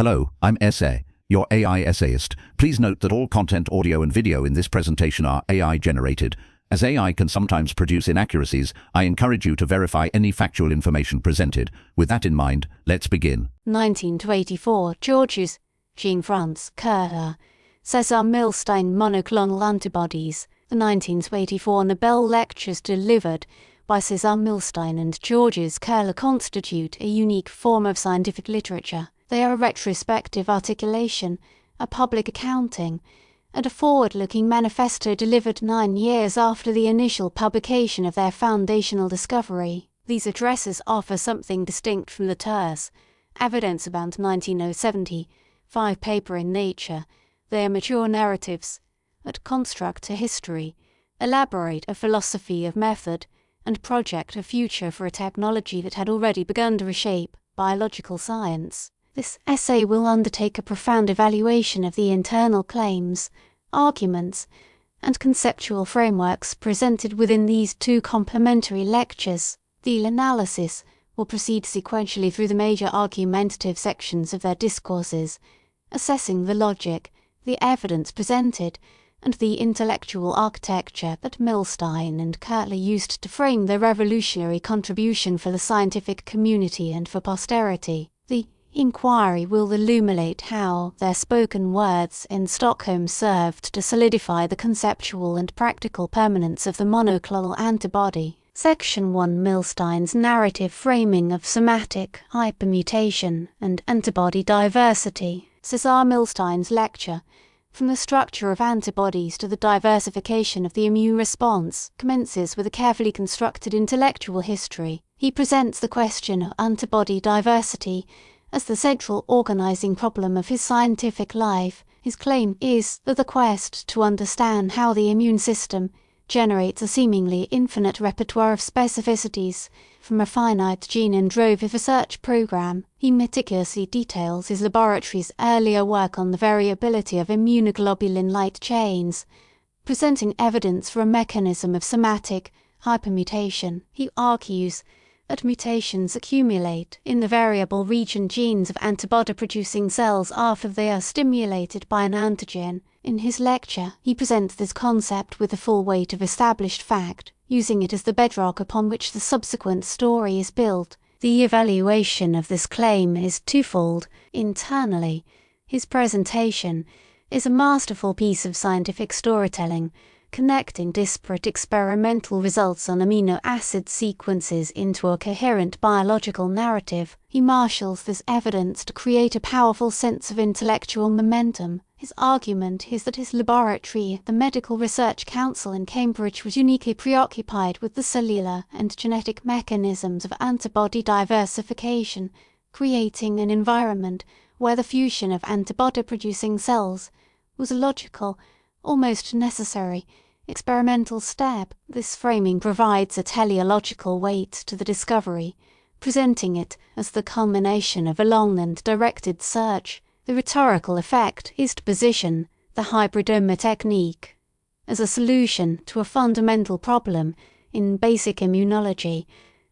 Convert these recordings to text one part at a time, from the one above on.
Hello, I'm Essay, your AI essayist. Please note that all content, audio and video in this presentation are AI generated. As AI can sometimes produce inaccuracies, I encourage you to verify any factual information presented. With that in mind, let's begin. 19 to 84, Georges, Franz, Köhler, Cesar, Milstein, Monoclonal Antibodies. The 19 to 84 Nobel lectures delivered by Cesar Milstein and Georges Köhler constitute a unique form of scientific literature. They are a retrospective articulation, a public accounting, and a forward-looking manifesto delivered 9 years after the initial publication of their foundational discovery. These addresses offer something distinct from the terse, evidence-bound 1970 paper in Nature. They are mature narratives that construct a history, elaborate a philosophy of method, and project a future for a technology that had already begun to reshape biological science. This essay will undertake a profound evaluation of the internal claims, arguments, and conceptual frameworks presented within these two complementary lectures. The analysis will proceed sequentially through the major argumentative sections of their discourses, assessing the logic, the evidence presented, and the intellectual architecture that Milstein and Köhler used to frame their revolutionary contribution for the scientific community and for posterity. The inquiry will illuminate how their spoken words in Stockholm served to solidify the conceptual and practical permanence of the monoclonal antibody. Section 1 Milstein's narrative framing of somatic hypermutation and antibody diversity. Cesar Milstein's lecture, From the Structure of Antibodies to the Diversification of the Immune Response, commences with a carefully constructed intellectual history. He presents the question of antibody diversity as the central organizing problem of his scientific life. His claim is that the quest to understand how the immune system generates a seemingly infinite repertoire of specificities from a finite gene and drove his research program. He meticulously details his laboratory's earlier work on the variability of immunoglobulin light chains, presenting evidence for a mechanism of somatic hypermutation. He argues that mutations accumulate in the variable region genes of antibody-producing cells after they are stimulated by an antigen. In his lecture, he presents this concept with the full weight of established fact, using it as the bedrock upon which the subsequent story is built. The evaluation of this claim is twofold. Internally, his presentation is a masterful piece of scientific storytelling, connecting disparate experimental results on amino acid sequences into a coherent biological narrative. He marshals this evidence to create a powerful sense of intellectual momentum. His argument is that his laboratory, the Medical Research Council in Cambridge, was uniquely preoccupied with the cellular and genetic mechanisms of antibody diversification, creating an environment where the fusion of antibody-producing cells was a logical, almost necessary, experimental step. This framing provides a teleological weight to the discovery, presenting it as the culmination of a long and directed search. The rhetorical effect is to position the hybridoma technique as a solution to a fundamental problem in basic immunology,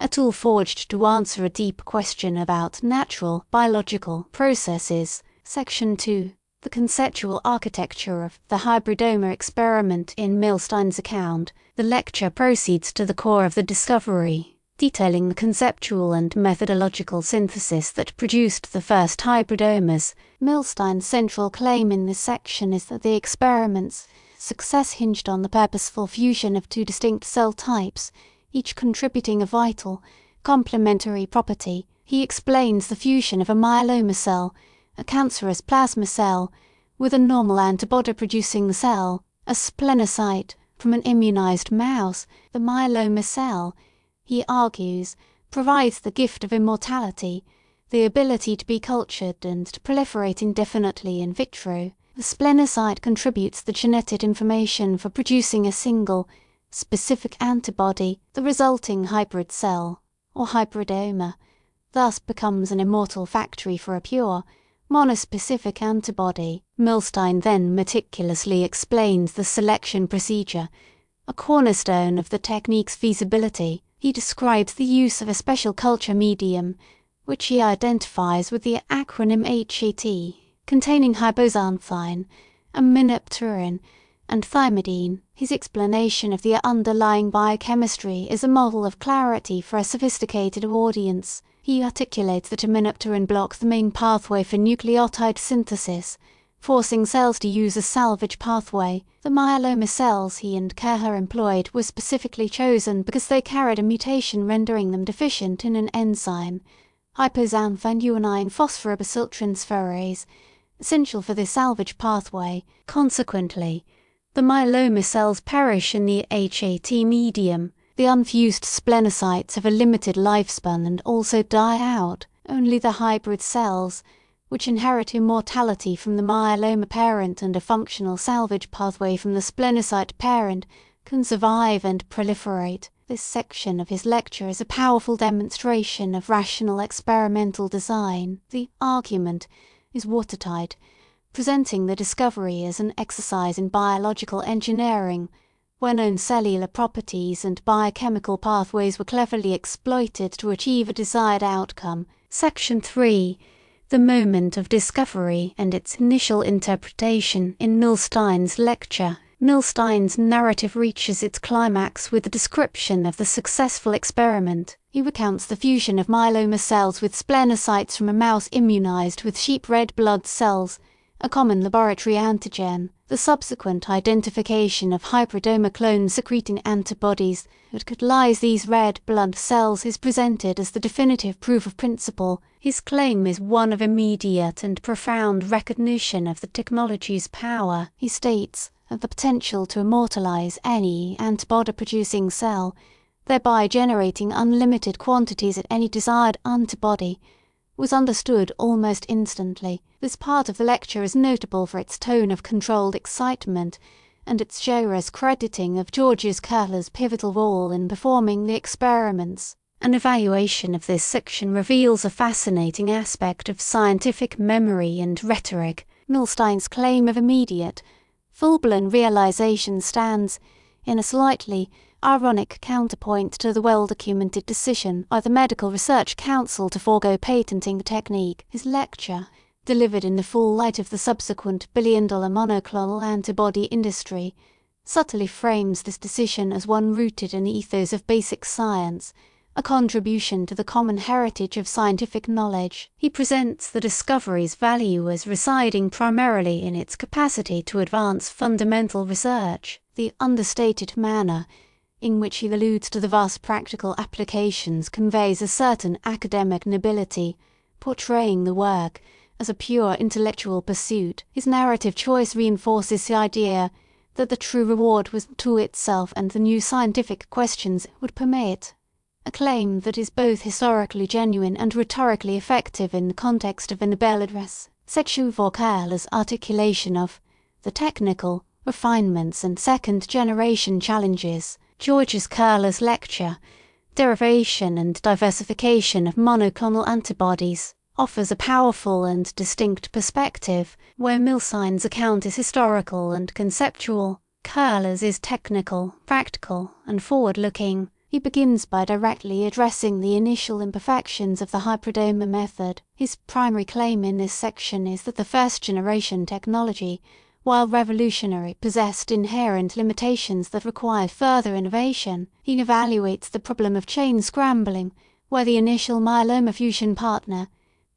a tool forged to answer a deep question about natural biological processes. Section 2. The conceptual architecture of the hybridoma experiment. In Milstein's account, the lecture proceeds to the core of the discovery, detailing the conceptual and methodological synthesis that produced the first hybridomas. Milstein's central claim in this section is that the experiment's success hinged on the purposeful fusion of two distinct cell types, each contributing a vital, complementary property. He explains the fusion of a myeloma cell, a cancerous plasma cell, with a normal antibody-producing cell, a splenocyte, from an immunized mouse. The myeloma cell, he argues, provides the gift of immortality, the ability to be cultured and to proliferate indefinitely in vitro. The splenocyte contributes the genetic information for producing a single, specific antibody. The resulting hybrid cell, or hybridoma, thus becomes an immortal factory for a pure, monospecific antibody. Milstein then meticulously explains the selection procedure, a cornerstone of the technique's feasibility. He describes the use of a special culture medium, which he identifies with the acronym HET, containing hypoxanthine, aminopterin, and thymidine. His explanation of the underlying biochemistry is a model of clarity for a sophisticated audience. He articulates that aminopterin blocks the main pathway for nucleotide synthesis, forcing cells to use a salvage pathway. The myeloma cells he and Köhler employed were specifically chosen because they carried a mutation rendering them deficient in an enzyme, hypoxanthine guanine phosphorobacilltransferase, essential for this salvage pathway. Consequently, the myeloma cells perish in the HET medium. The unfused splenocytes have a limited lifespan and also die out. Only the hybrid cells, which inherit immortality from the myeloma parent and a functional salvage pathway from the splenocyte parent, can survive and proliferate. This section of his lecture is a powerful demonstration of rational experimental design. The argument is watertight, presenting the discovery as an exercise in biological engineering, where known cellular properties and biochemical pathways were cleverly exploited to achieve a desired outcome. Section 3. The moment of discovery and its initial interpretation. In Milstein's lecture, Milstein's narrative reaches its climax with a description of the successful experiment. He recounts the fusion of myeloma cells with splenocytes from a mouse immunized with sheep red blood cells, a common laboratory antigen, the subsequent identification of hybridoma clones secreting antibodies that could lyse these red blood cells is presented as the definitive proof of principle. His claim is one of immediate and profound recognition of the technology's power. He states that the potential to immortalize any antibody-producing cell, thereby generating unlimited quantities at any desired antibody, was understood almost instantly. This part of the lecture is notable for its tone of controlled excitement and its generous crediting of Georges Köhler's pivotal role in performing the experiments. An evaluation of this section reveals a fascinating aspect of scientific memory and rhetoric. Milstein's claim of immediate, full-blown realization stands in a slightly ironic counterpoint to the well-documented decision by the Medical Research Council to forego patenting the technique. His lecture, delivered in the full light of the subsequent billion-dollar monoclonal antibody industry, subtly frames this decision as one rooted in the ethos of basic science, a contribution to the common heritage of scientific knowledge. He presents the discovery's value as residing primarily in its capacity to advance fundamental research. The understated manner in which he alludes to the vast practical applications conveys a certain academic nobility, portraying the work as a pure intellectual pursuit. His narrative choice reinforces the idea that the true reward was the tool itself and the new scientific questions it would permit, a claim that is both historically genuine and rhetorically effective in the context of a Nobel address. Section 4. Köhler's articulation of the technical refinements and second-generation challenges. Georges Köhler's lecture, Derivation and Diversification of Monoclonal Antibodies, offers a powerful and distinct perspective, where Milstein's account is historical and conceptual. Köhler's is technical, practical, and forward-looking. He begins by directly addressing the initial imperfections of the hybridoma method. His primary claim in this section is that the first-generation technology, while revolutionary, possessed inherent limitations that required further innovation. He evaluates the problem of chain scrambling, where the initial myeloma fusion partner,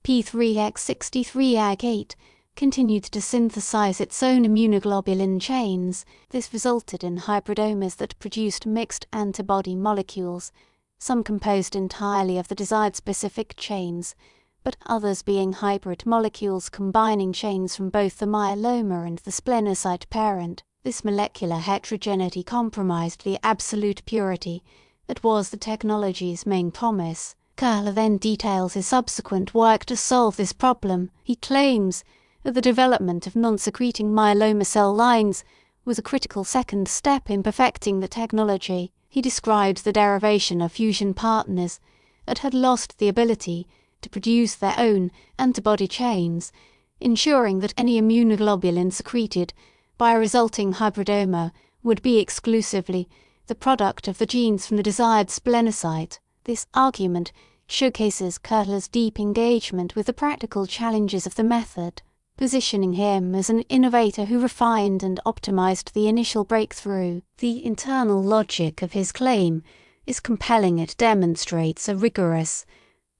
P3X63Ag8, continued to synthesize its own immunoglobulin chains. This resulted in hybridomas that produced mixed antibody molecules, some composed entirely of the desired specific chains, but others being hybrid molecules combining chains from both the myeloma and the splenocyte parent. This molecular heterogeneity compromised the absolute purity that was the technology's main promise. Köhler then details his subsequent work to solve this problem. He claims that the development of non-secreting myeloma cell lines was a critical second step in perfecting the technology. He describes the derivation of fusion partners that had lost the ability to produce their own antibody chains, ensuring that any immunoglobulin secreted by a resulting hybridoma would be exclusively the product of the genes from the desired splenocyte. This argument showcases Köhler's deep engagement with the practical challenges of the method, positioning him as an innovator who refined and optimized the initial breakthrough. The internal logic of his claim is compelling. It demonstrates a rigorous,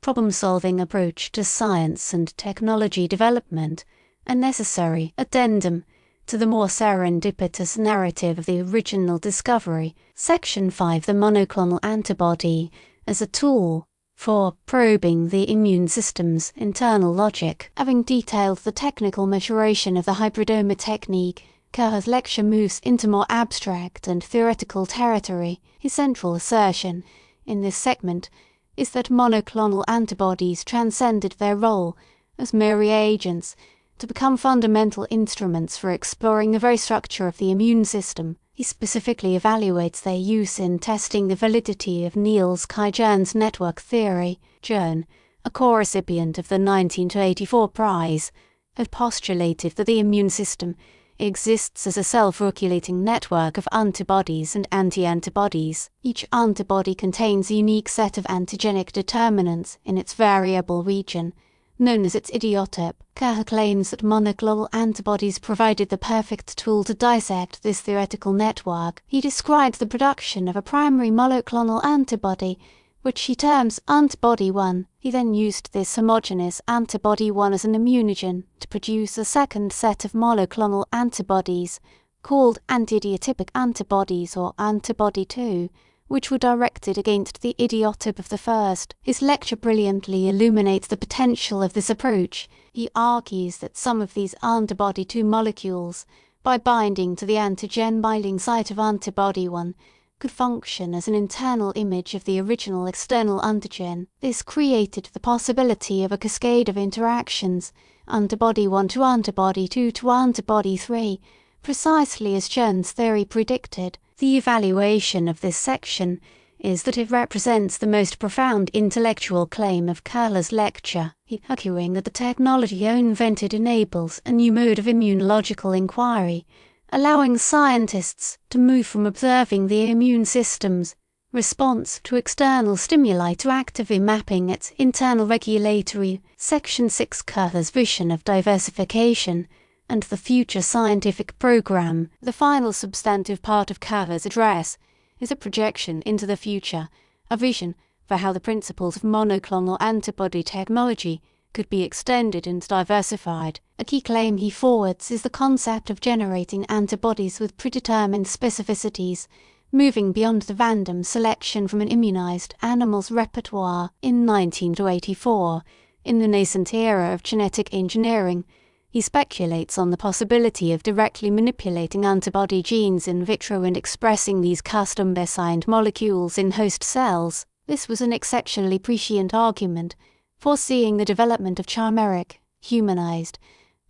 problem-solving approach to science and technology development, a necessary addendum to the more serendipitous narrative of the original discovery. Section 5. The monoclonal antibody as a tool for probing the immune system's internal logic. Having detailed the technical maturation of the hybridoma technique, Köhler's lecture moves into more abstract and theoretical territory. His central assertion in this segment is that monoclonal antibodies transcended their role as mere reagents to become fundamental instruments for exploring the very structure of the immune system. He specifically evaluates their use in testing the validity of Niels Kajern's network theory. Jern, a co-recipient of the 1984 prize, had postulated that the immune system exists as a self-regulating network of antibodies and anti-antibodies. Each antibody contains a unique set of antigenic determinants in its variable region, known as its idiotype. Köhler claims that monoclonal antibodies provided the perfect tool to dissect this theoretical network. He described the production of a primary monoclonal antibody, which he terms antibody 1. He then used this homogeneous antibody 1 as an immunogen to produce a second set of monoclonal antibodies, called antidiotypic antibodies or antibody 2, which were directed against the idiotype of the first. His lecture brilliantly illuminates the potential of this approach. He argues that some of these antibody 2 molecules, by binding to the antigen binding site of antibody 1, could function as an internal image of the original external antigen. This created the possibility of a cascade of interactions, antibody 1 to antibody 2 to antibody 3, precisely as Jern's theory predicted. The evaluation of this section is that it represents the most profound intellectual claim of Köhler's lecture. He arguing that the technology invented enables a new mode of immunological inquiry, allowing scientists to move from observing the immune system's response to external stimuli to actively mapping its internal regulatory. Section 6. Köhler's vision of diversification and the future scientific program. The final substantive part of Köhler's address is a projection into the future, a vision for how the principles of monoclonal antibody technology could be extended and diversified. A key claim he forwards is the concept of generating antibodies with predetermined specificities, moving beyond the random selection from an immunized animal's repertoire. In 1984, in the nascent era of genetic engineering, he speculates on the possibility of directly manipulating antibody genes in vitro and expressing these custom-designed molecules in host cells. This was an exceptionally prescient argument, foreseeing the development of chimeric, humanized,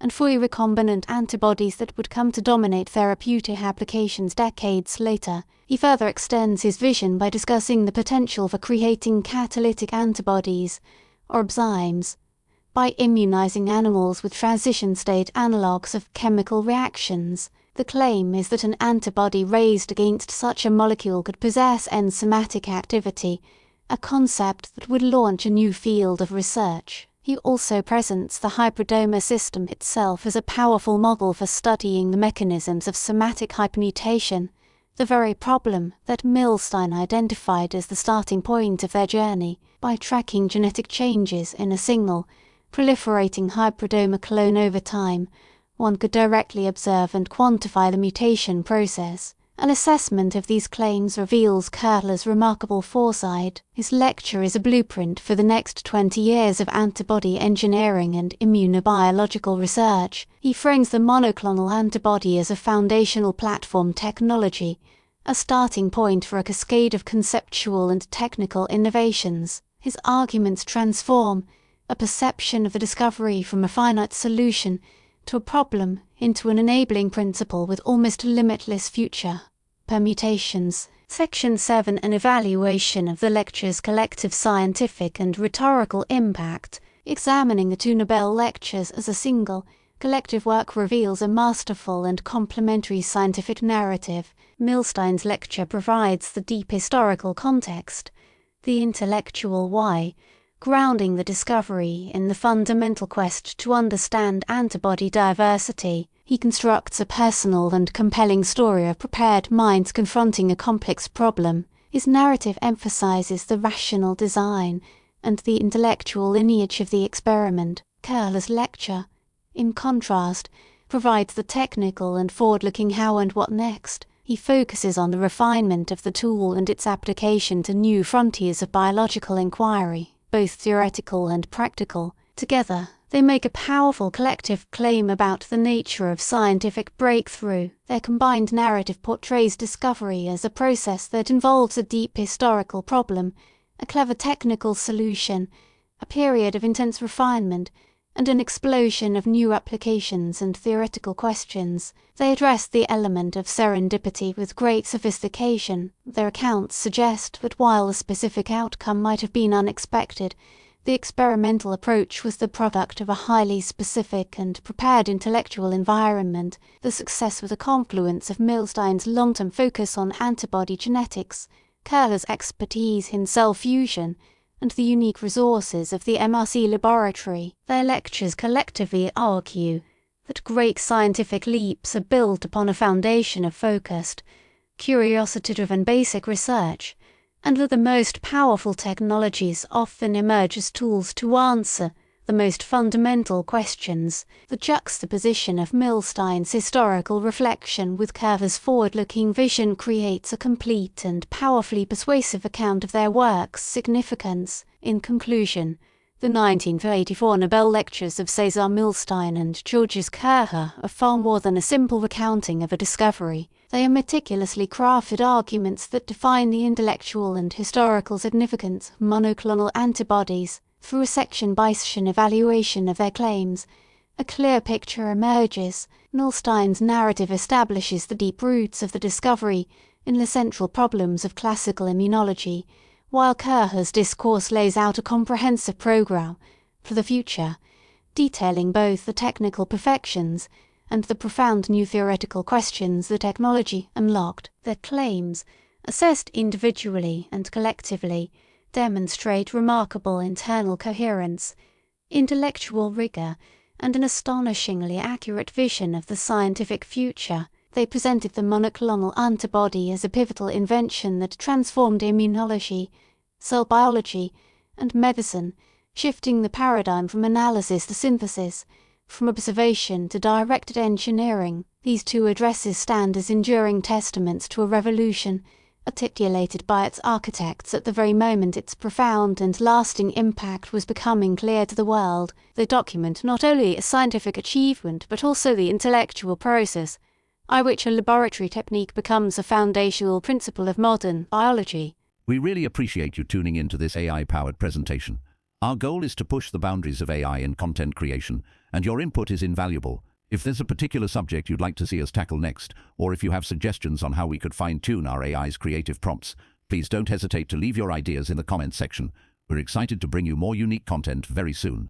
and fully recombinant antibodies that would come to dominate therapeutic applications decades later. He further extends his vision by discussing the potential for creating catalytic antibodies, or enzymes, by immunizing animals with transition-state analogues of chemical reactions. The claim is that an antibody raised against such a molecule could possess enzymatic activity, a concept that would launch a new field of research. He also presents the hybridoma system itself as a powerful model for studying the mechanisms of somatic hypermutation, the very problem that Milstein identified as the starting point of their journey. By tracking genetic changes in a single, proliferating hybridoma clone over time, one could directly observe and quantify the mutation process. An assessment of these claims reveals Köhler's remarkable foresight. His lecture is a blueprint for the next 20 years of antibody engineering and immunobiological research. He frames the monoclonal antibody as a foundational platform technology, a starting point for a cascade of conceptual and technical innovations. His arguments transform a perception of the discovery from a finite solution to a problem into an enabling principle with almost limitless future permutations. Section 7. An evaluation of the lecture's collective scientific and rhetorical impact. Examining the two Nobel lectures as a single, collective work reveals a masterful and complementary scientific narrative. Milstein's lecture provides the deep historical context, the intellectual why, grounding the discovery in the fundamental quest to understand antibody diversity. He constructs a personal and compelling story of prepared minds confronting a complex problem. His narrative emphasizes the rational design and the intellectual lineage of the experiment. Köhler's lecture, in contrast, provides the technical and forward-looking how and what next. He focuses on the refinement of the tool and its application to new frontiers of biological inquiry, both theoretical and practical. Together, they make a powerful collective claim about the nature of scientific breakthrough. Their combined narrative portrays discovery as a process that involves a deep historical problem, a clever technical solution, a period of intense refinement, and an explosion of new applications and theoretical questions. They address the element of serendipity with great sophistication. Their accounts suggest that while the specific outcome might have been unexpected, the experimental approach was the product of a highly specific and prepared intellectual environment. The success was a confluence of Milstein's long-term focus on antibody genetics, Köhler's expertise in cell fusion, and the unique resources of the MRC laboratory. Their lectures collectively argue that great scientific leaps are built upon a foundation of focused, curiosity-driven basic research, and that the most powerful technologies often emerge as tools to answer the most fundamental questions. The juxtaposition of Milstein's historical reflection with Köhler's forward-looking vision creates a complete and powerfully persuasive account of their work's significance. In conclusion, the 1984 Nobel lectures of Cesar Milstein and Georges Köhler are far more than a simple recounting of a discovery. They are meticulously crafted arguments that define the intellectual and historical significance of monoclonal antibodies. Through a section-by-section evaluation of their claims, a clear picture emerges. Milstein's narrative establishes the deep roots of the discovery in the central problems of classical immunology, while Köhler's discourse lays out a comprehensive program for the future, detailing both the technical perfections and the profound new theoretical questions the technology unlocked. Their claims, assessed individually and collectively, demonstrate remarkable internal coherence, intellectual rigor, and an astonishingly accurate vision of the scientific future. They presented the monoclonal antibody as a pivotal invention that transformed immunology, cell biology, and medicine, shifting the paradigm from analysis to synthesis, from observation to directed engineering. These two addresses stand as enduring testaments to a revolution articulated by its architects at the very moment its profound and lasting impact was becoming clear to the world. They document not only a scientific achievement but also the intellectual process by which a laboratory technique becomes a foundational principle of modern biology. We really appreciate you tuning into this AI-powered presentation. Our goal is to push the boundaries of AI in content creation, and your input is invaluable. If there's a particular subject you'd like to see us tackle next, or if you have suggestions on how we could fine-tune our AI's creative prompts, please don't hesitate to leave your ideas in the comments section. We're excited to bring you more unique content very soon.